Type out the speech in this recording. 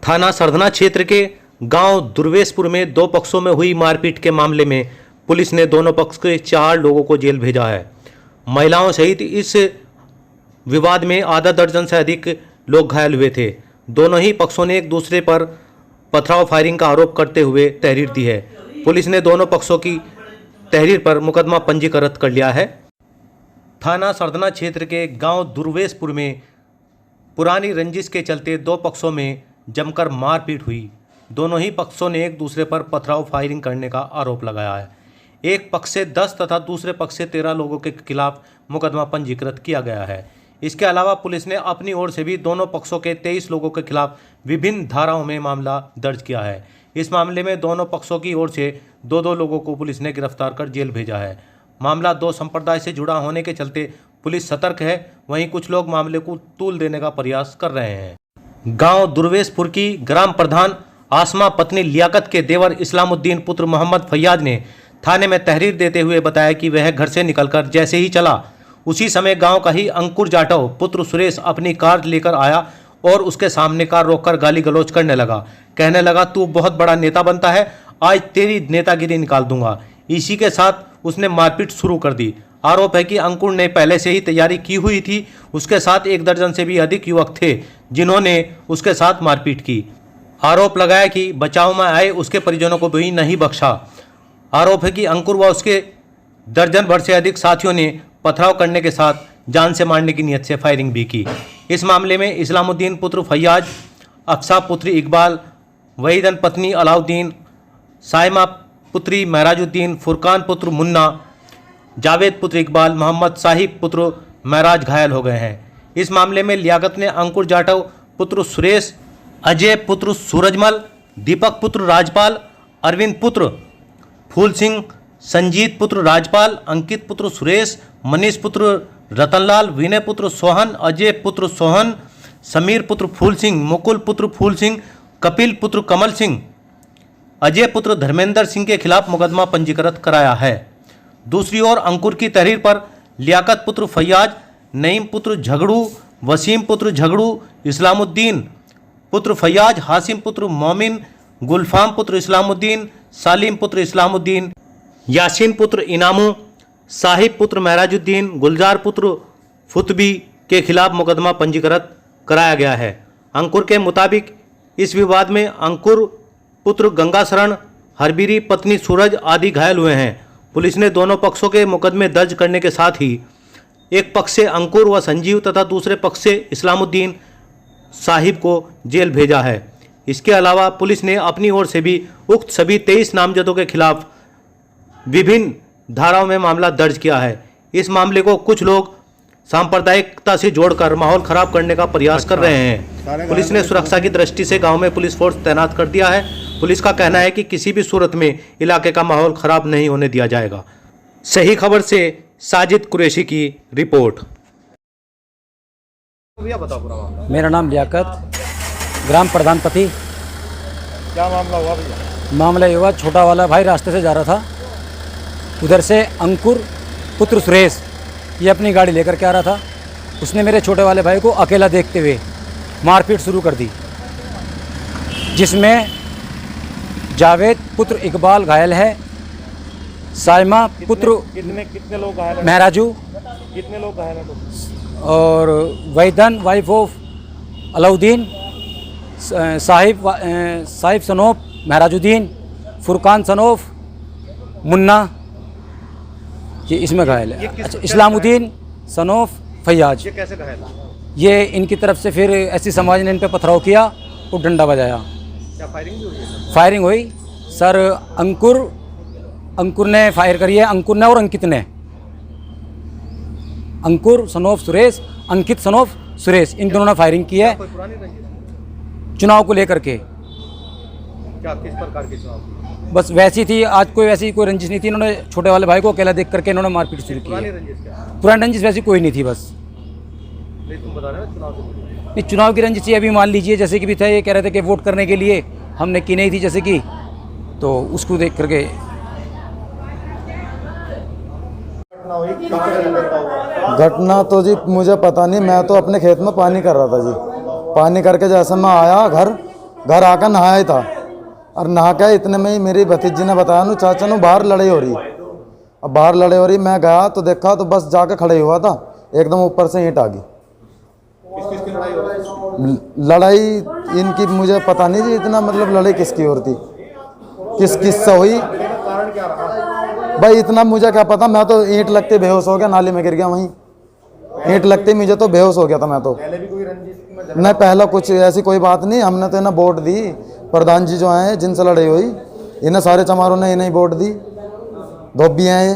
थाना सरधना क्षेत्र के गांव दुर्वेशपुर में दो पक्षों में हुई मारपीट के मामले में पुलिस ने दोनों पक्ष के 4 लोगों को जेल भेजा है। महिलाओं सहित इस विवाद में आधा दर्जन से अधिक लोग घायल हुए थे। दोनों ही पक्षों ने एक दूसरे पर पथराव फायरिंग का आरोप करते हुए तहरीर दी है। पुलिस ने दोनों पक्षों की तहरीर पर मुकदमा पंजीकृत कर लिया है। थाना सरधना क्षेत्र के गांव दुर्वेशपुर में पुरानी रंजिश के चलते दो पक्षों में जमकर मारपीट हुई। दोनों ही पक्षों ने एक दूसरे पर पथराव फायरिंग करने का आरोप लगाया है। एक पक्ष से 10 तथा दूसरे पक्ष से 13 लोगों के खिलाफ मुकदमा पंजीकृत किया गया है। इसके अलावा पुलिस ने अपनी ओर से भी दोनों पक्षों के 23 लोगों के खिलाफ विभिन्न धाराओं में मामला दर्ज किया है। इस मामले में दोनों पक्षों की ओर से 2-2 लोगों को पुलिस ने गिरफ्तार कर जेल भेजा है। मामला 2 संप्रदाय से जुड़ा होने के चलते पुलिस सतर्क है। वहीं कुछ लोग मामले को तूल देने का प्रयास कर रहे हैं। गांव दुर्वेशपुर की ग्राम प्रधान आसमा पत्नी लियाकत के देवर इस्लामुद्दीन पुत्र मोहम्मद फैयाज ने थाने में तहरीर देते हुए बताया कि वह घर से निकलकर जैसे ही चला उसी समय गांव का ही अंकुर जाटव पुत्र सुरेश अपनी कार लेकर आया और उसके सामने कार रोककर गाली गलौज करने लगा। कहने लगा, तू बहुत बड़ा नेता बनता है, आज तेरी नेतागिरी निकाल दूंगा। इसी के साथ उसने मारपीट शुरू कर दी। आरोप है कि अंकुर ने पहले से ही तैयारी की हुई थी। उसके साथ 1 दर्जन से भी अधिक युवक थे जिन्होंने उसके साथ मारपीट की। आरोप लगाया कि बचाव में आए उसके परिजनों को भी नहीं बख्शा। आरोप है कि अंकुर व उसके दर्जन भर से अधिक साथियों ने पथराव करने के साथ जान से मारने की नीयत से फायरिंग भी की। इस मामले में इस्लामुद्दीन पुत्र फैयाज, अफसा पुत्र इकबाल, वहीदन पत्नी अलाउद्दीन, साइमा पुत्री महराजुद्दीन, फुरकान पुत्र मुन्ना, जावेद पुत्र इकबाल, मोहम्मद साहिब पुत्र महराज घायल हो गए हैं। इस मामले में लियाकत ने अंकुर जाटव पुत्र सुरेश, अजय पुत्र सूरजमल, दीपक पुत्र राजपाल, अरविंद पुत्र फूल सिंह, संजीत पुत्र राजपाल, अंकित पुत्र सुरेश, मनीष पुत्र रतनलाल, विनय पुत्र सोहन, अजय पुत्र सोहन, समीर पुत्र फूल सिंह, मुकुल पुत्र फूल सिंह, कपिल पुत्र कमल सिंह, अजय पुत्र धर्मेंद्र सिंह के खिलाफ मुकदमा पंजीकृत कराया है। दूसरी ओर अंकुर की तहरीर पर लियाकत पुत्र फैयाज, नईम पुत्र झगड़ू, वसीम पुत्र झगड़ू, इस्लामुद्दीन पुत्र फैयाज, हासिम पुत्र मोमिन, गुलफाम पुत्र इस्लामुद्दीन, सालिम पुत्र इस्लामुद्दीन, यासीन पुत्र इनामू, साहिब पुत्र महराजुद्दीन, गुलजार पुत्र फुतबी के खिलाफ मुकदमा पंजीकृत कराया गया है। अंकुर के मुताबिक इस विवाद में अंकुर पुत्र गंगाशरण, हरबीरी पत्नी सूरज आदि घायल हुए हैं। पुलिस ने दोनों पक्षों के मुकदमे दर्ज करने के साथ ही एक पक्ष से अंकुर व संजीव तथा दूसरे पक्ष से इस्लामुद्दीन साहिब को जेल भेजा है। इसके अलावा पुलिस ने अपनी ओर से भी उक्त सभी 23 नामजदों के खिलाफ विभिन्न धाराओं में मामला दर्ज किया है। इस मामले को कुछ लोग सांप्रदायिकता से जोड़कर माहौल खराब करने का प्रयास कर रहे हैं। पुलिस ने सुरक्षा की दृष्टि से गांव में पुलिस फोर्स तैनात कर दिया है। पुलिस का कहना है कि किसी भी सूरत में इलाके का माहौल खराब नहीं होने दिया जाएगा। सही खबर से साजिद कुरैशी की रिपोर्ट। मेरा नाम लियाकत, ग्राम प्रधान पति। क्या मामला हुआ भैया? मामला ये हुआ, छोटा वाला भाई रास्ते से जा रहा था, उधर से अंकुर पुत्र सुरेश ये अपनी गाड़ी लेकर के आ रहा था। उसने मेरे छोटे वाले भाई को अकेला देखते हुए मारपीट शुरू कर दी, जिसमें जावेद पुत्र इकबाल घायल है, साइमा पुत्र कितने लोग घायल हैं? महराजू, कितने लोग घायल हैं तो? और Waheedan wife of Alauddin, Sahib son of Mehrajuddin, Furqan son of Munna, ये इसमें घायल है। अच्छा, इस्लामुद्दीन सनोफ फैयाज। ये कैसे घायल? ये इनकी तरफ से फिर ऐसी समाज ने इन पे पथराव किया और डंडा बजाया। क्या फायरिंग भी हुई है? फायरिंग हुई सर। अंकुर ने फायर करी है, अंकुर ने और अंकित ने। अंकुर सनोफ सुरेश, अंकित सनोफ सुरेश, इन दोनों ने फायरिंग की है। कोई पुरानी रंजिश चुनाव को लेकर के। क्या किस प्रकार के चुनाव? बस वैसी थी, आज कोई वैसी कोई रंजिश नहीं थी। इन्होंने छोटे वाले भाई को अकेला देख करके इन्होंने मारपीट शुरू की पुरानी है। रंजिश क्या? पुरानी रंजिश वैसी कोई नहीं थी। बस नहीं, तुम बता रहे हो चुनाव से जुड़ी? नहीं, चुनाव की रंजिश ये अभी मान लीजिए जैसे कि भी था, ये कह रहे थे कि वोट करने के लिए हमने की नहीं थी जैसे कि, तो उसको देख करके। घटना तो जी मुझे पता नहीं, मैं तो अपने खेत में पानी कर रहा था जी। पानी करके जैसे मैं आया घर घर आकर नहाया था और नहा के इतने में ही मेरी भतीजी ने बताया नु चाचा नु बाहर लड़ाई हो रही। अब बाहर लड़ाई हो रही, मैं गया तो देखा तो बस जाकर खड़े हुआ था, एकदम ऊपर से ईंट आ गई। किस किस की लड़ाई हो रही है? लड़ाई इनकी मुझे पता नहीं जी, इतना मतलब लड़ाई किसकी और थी, किस से हुई कारण क्या रहा? भाई, इतना मुझे क्या पता। मैं तो ईंट लगते बेहोश हो गया, नाली में गिर गया वहीं। ईंट लगते मुझे तो बेहोश हो गया था मैं तो। पहले भी कोई रंजिश में नहीं, पहला कुछ ऐसी कोई बात नहीं। हमने तो इन्हें वोट दी, प्रधान जी जो हैं जिनसे लड़ाई हुई, इन्हें सारे चमारों ने इन्हें वोट दी। धोबी हैं ये।